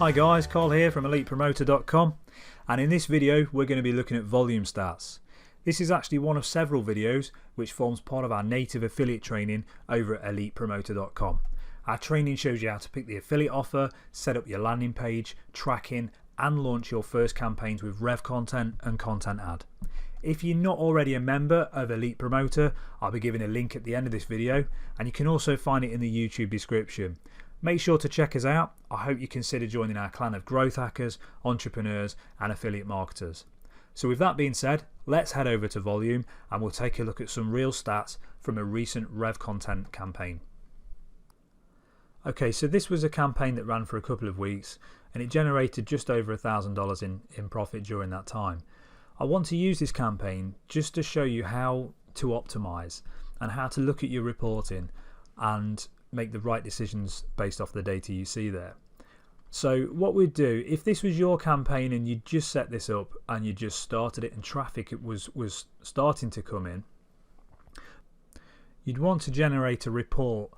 Hi guys, Carl here from ElitePromoter.com, and in this video we're going to be looking at volume stats. This is actually one of several videos which forms part of our native affiliate training over at ElitePromoter.com. Our training shows you how to pick the affiliate offer, set up your landing page, tracking and launch your first campaigns with Revcontent and Content Ad. If you're not already a member of Elite Promoter, I'll be giving a link at the end of this video, and you can also find it in the YouTube description. Make sure to check us out. I hope you consider joining our clan of growth hackers, entrepreneurs and affiliate marketers. So with that being said, let's head over to Volume and we'll take a look at some real stats from a recent Revcontent campaign. Okay, so this was a campaign that ran for a couple of weeks and it generated just over $1,000 in profit during that time. I want to use this campaign just to show you how to optimize and how to look at your reporting and make the right decisions based off the data you see there. So what we'd do, if this was your campaign and you just set this up and you just started it and traffic was starting to come in, you'd want to generate a report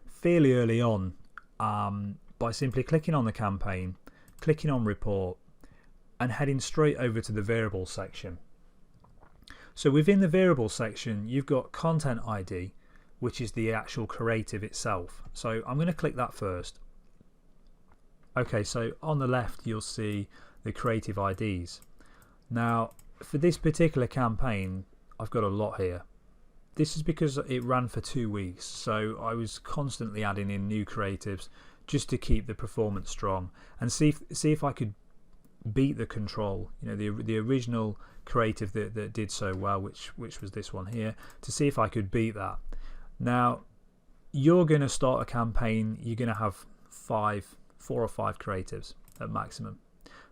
fairly early on by simply clicking on the campaign, clicking on report and heading straight over to the variables section. So within the variables section you've got Content ID, which is the actual creative itself. So I'm going to click that first. Okay, so on the left you'll see the creative IDs. Now for this particular campaign I've got a lot here. This is because it ran for 2 weeks, so I was constantly adding in new creatives just to keep the performance strong and see if I could beat the control, you know, the original creative that did so well, which was this one here, to see if I could beat that. Now you're going to start a campaign, you're going to have 4 or 5 creatives at maximum.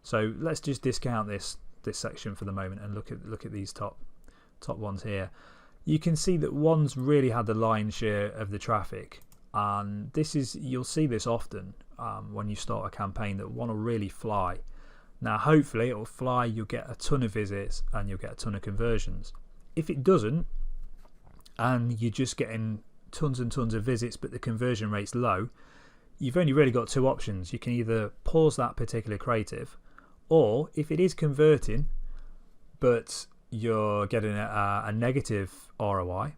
So let's just discount this section for the moment and look at these top ones here. You can see that one's really had the lion's share of the traffic, and you'll see this often when you start a campaign, that one will really fly. Now hopefully it will fly, you'll get a ton of visits and you'll get a ton of conversions. If it doesn't and you're just getting tons and tons of visits but the conversion rate's low, you've only really got 2 options. You can either pause that particular creative, or if it is converting but you're getting a negative ROI,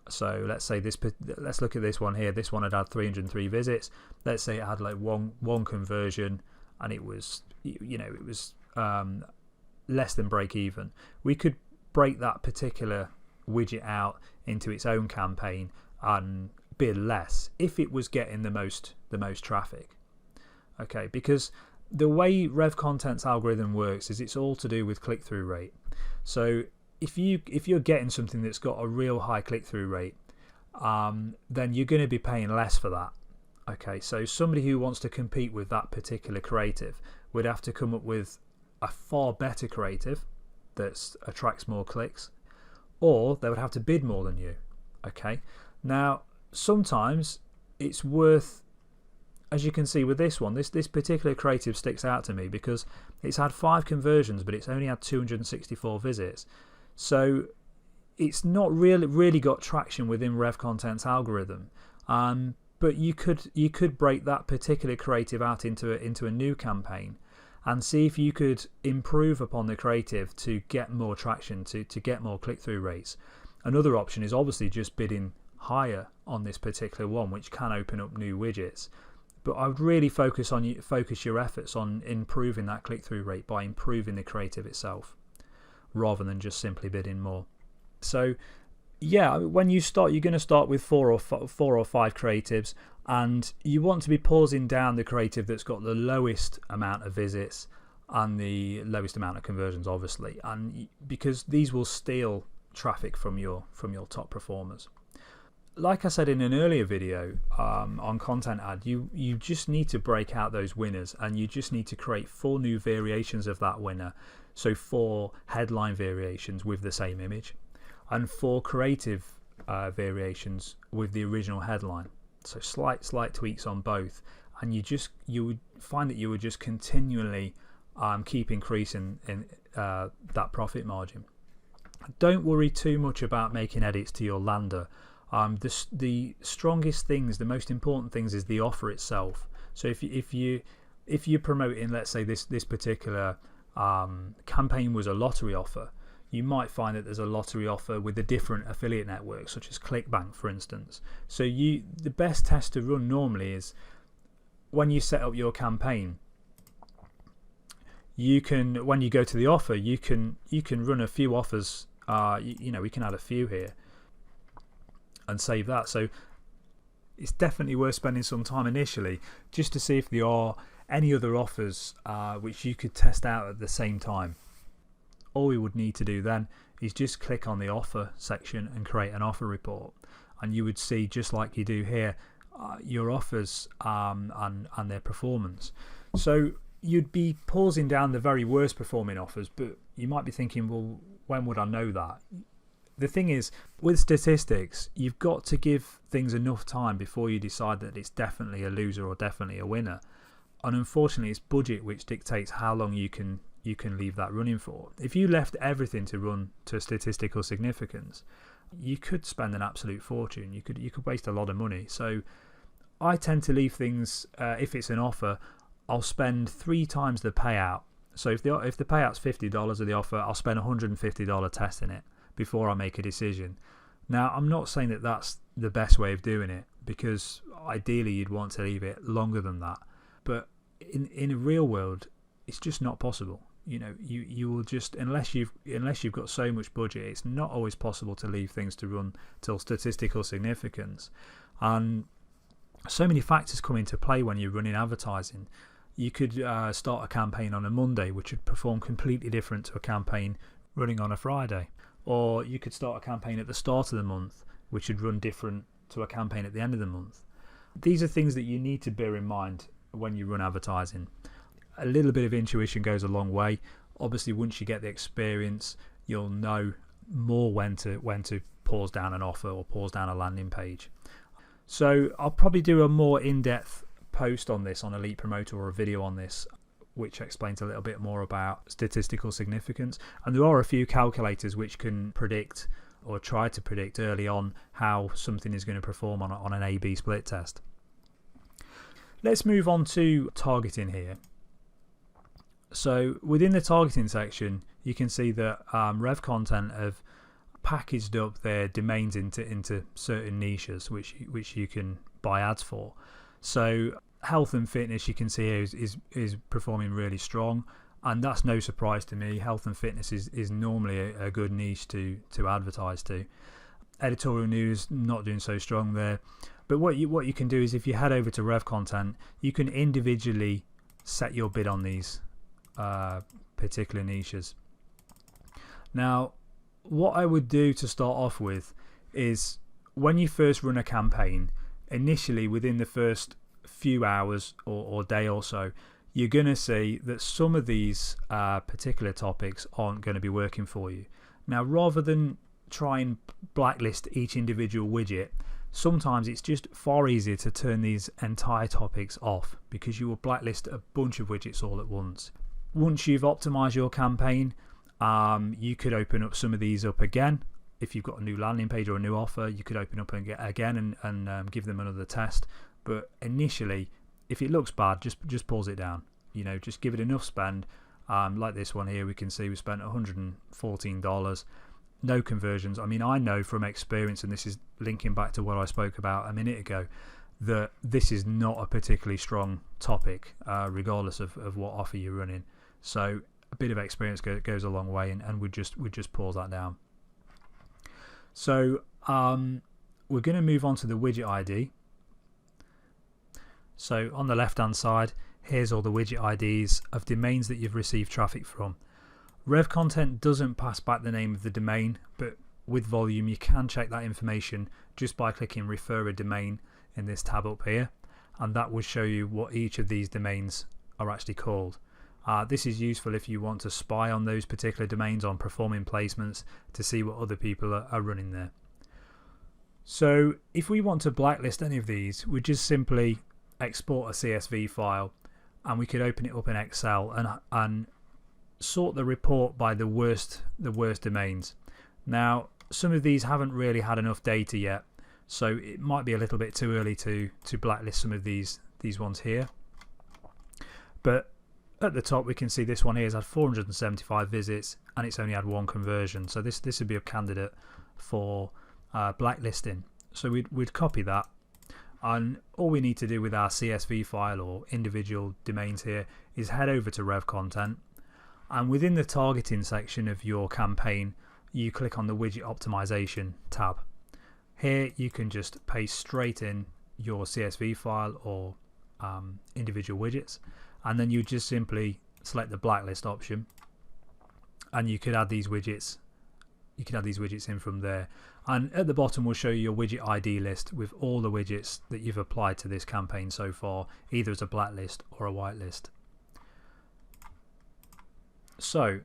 so let's say let's look at this one here. This one had 303 visits. Let's say it had like one conversion and it was, you know, it was less than break even. We could break that particular widget out into its own campaign and bid less if it was getting the most traffic. Okay, because the way Revcontent's algorithm works is it's all to do with click-through rate. So if you're getting something that's got a real high click-through rate, then you're going to be paying less for that. Okay, so somebody who wants to compete with that particular creative would have to come up with a far better creative that attracts more clicks, or they would have to bid more than you. Okay, now sometimes it's worth, as you can see with this one, this particular creative sticks out to me because it's had 5 conversions but it's only had 264 visits. So it's not really got traction within Revcontent's algorithm. But you could break that particular creative out into a new campaign and see if you could improve upon the creative to get more traction, to get more click-through rates. Another option is obviously just bidding higher on this particular one, which can open up new widgets. But I would really focus your efforts on improving that click-through rate by improving the creative itself, rather than just simply bidding more. So yeah, when you start, you're going to start with 4 or 5 creatives, and you want to be pausing down the creative that's got the lowest amount of visits and the lowest amount of conversions, obviously, and because these will steal traffic from your top performers. Like I said in an earlier video on Content Ad, you just need to break out those winners, and you just need to create 4 new variations of that winner. So 4 headline variations with the same image, and 4 creative variations with the original headline. So slight tweaks on both, and you would find that you would just continually keep increasing in that profit margin. Don't worry too much about making edits to your lander. The strongest things, the most important things, is the offer itself. So if you if you're promoting, let's say this particular campaign was a lottery offer, you might find that there's a lottery offer with a different affiliate network, such as ClickBank, for instance. So the best test to run normally is when you set up your campaign. You can, when you go to the offer, you can run a few offers. We can add a few here and save that. So it's definitely worth spending some time initially just to see if there are any other offers which you could test out at the same time. All we would need to do then is just click on the offer section and create an offer report, and you would see, just like you do here, your offers and their performance. So you'd be pausing down the very worst performing offers, but you might be thinking, well, when would I know that? The thing is, with statistics, you've got to give things enough time before you decide that it's definitely a loser or definitely a winner. And unfortunately, it's budget which dictates how long you can leave that running for. If you left everything to run to statistical significance, you could spend an absolute fortune. You could waste a lot of money. So I tend to leave things, if it's an offer, I'll spend 3 times the payout. So if the payout's $50 of the offer, I'll spend $150 testing it before I make a decision. Now, I'm not saying that that's the best way of doing it, because ideally you'd want to leave it longer than that. But in a real world, it's just not possible. You will just, unless you've got so much budget, it's not always possible to leave things to run till statistical significance. And so many factors come into play when you're running advertising. You could start a campaign on a Monday, which would perform completely different to a campaign running on a Friday. Or you could start a campaign at the start of the month, which would run different to a campaign at the end of the month. These are things that you need to bear in mind when you run advertising. A little bit of intuition goes a long way. Obviously, once you get the experience, you'll know more when to pause down an offer or pause down a landing page. So I'll probably do a more in-depth post on this on ElitePromoter, or a video on this, which explains a little bit more about statistical significance. And there are a few calculators which can predict, or try to predict early on, how something is going to perform on an A/B split test. Let's move on to targeting here. So within the targeting section, you can see that Revcontent have packaged up their domains into certain niches which you can buy ads for. So health and fitness, you can see here, is performing really strong, and that's no surprise to me. Health and fitness is normally a good niche to advertise to. Editorial news, not doing so strong there. But what you can do is, if you head over to Revcontent, you can individually set your bid on these particular niches. Now, what I would do to start off with is, when you first run a campaign, initially within the first few hours or day or so, you're going to see that some of these particular topics aren't going to be working for you. Now, rather than try and blacklist each individual widget, sometimes it's just far easier to turn these entire topics off, because you will blacklist a bunch of widgets all at once. Once you've optimized your campaign, you could open up some of these up again. If you've got a new landing page or a new offer, you could open up again and give them another test. But initially, if it looks bad, just pause it down. Just give it enough spend. Like this one here, we can see we spent $114. No conversions. I mean, I know from experience, and this is linking back to what I spoke about a minute ago, that this is not a particularly strong topic, regardless of what offer you're running. So a bit of experience goes a long way, and we'd just pause that down. So we're going to move on to the widget ID. So on the left hand side, here's all the widget IDs of domains that you've received traffic from. Revcontent doesn't pass back the name of the domain, but with Volume you can check that information just by clicking refer a domain in this tab up here, and that will show you what each of these domains are actually called. This is useful if you want to spy on those particular domains, on performing placements, to see what other people are running there. So if we want to blacklist any of these, we just simply export a CSV file, and we could open it up in Excel and sort the report by the worst domains. Now, some of these haven't really had enough data yet, so it might be a little bit too early to blacklist some of these ones here. But at the top we can see this one here has had 475 visits and it's only had one conversion, so this would be a candidate for blacklisting. So we'd copy that, and all we need to do with our CSV file or individual domains here is head over to Revcontent, and within the targeting section of your campaign you click on the widget optimization tab. Here you can just paste straight in your CSV file or individual widgets, and then you just simply select the blacklist option, and you could add these widgets. You can add these widgets in from there, and at the bottom will show you your widget ID list with all the widgets that you've applied to this campaign so far, either as a blacklist or a whitelist. So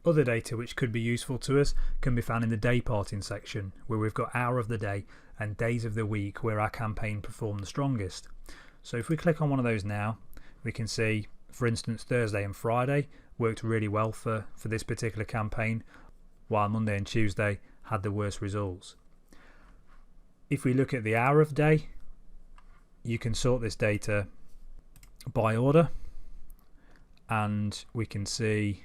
other data which could be useful to us can be found in the day parting section, where we've got hour of the day and days of the week where our campaign performed the strongest. So if we click on one of those now, we can see, for instance, Thursday and Friday worked really well for this particular campaign, while Monday and Tuesday had the worst results. If we look at the hour of day, you can sort this data by order, and we can see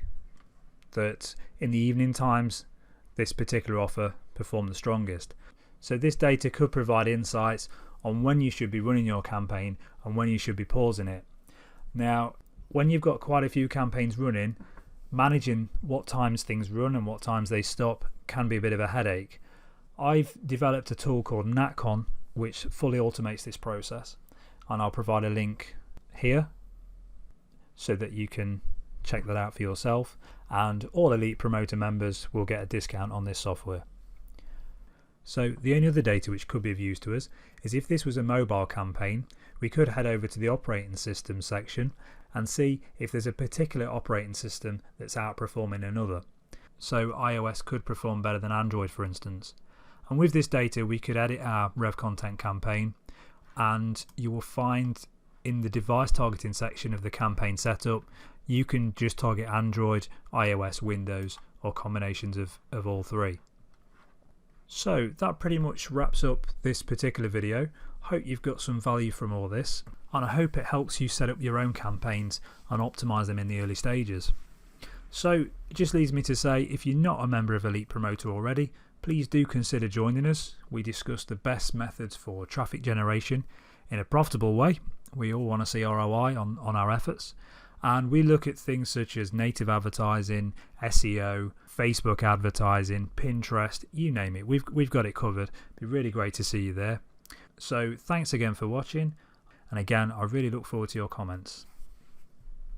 that in the evening times this particular offer performed the strongest. So this data could provide insights on when you should be running your campaign and when you should be pausing it. Now, when you've got quite a few campaigns running, managing what times things run and what times they stop can be a bit of a headache. I've developed a tool called Natcon which fully automates this process, and I'll provide a link here so that you can check that out for yourself, and all ElitePromoter members will get a discount on this software. So the only other data which could be of use to us is if this was a mobile campaign, we could head over to the operating system section and see if there's a particular operating system that's outperforming another. So iOS could perform better than Android, for instance. And with this data we could edit our Revcontent campaign, and you will find in the device targeting section of the campaign setup you can just target Android, iOS, Windows, or combinations of all three. So that pretty much wraps up this particular video. Hope you've got some value from all this, and I hope it helps you set up your own campaigns and optimize them in the early stages. So it just leaves me to say, if you're not a member of ElitePromoter already, please do consider joining us. We discuss the best methods for traffic generation in a profitable way. We all want to see ROI on our efforts, and we look at things such as native advertising, SEO, Facebook advertising, Pinterest, you name it. We've got it covered. It'd be really great to see you there. So thanks again for watching, and again I really look forward to your comments.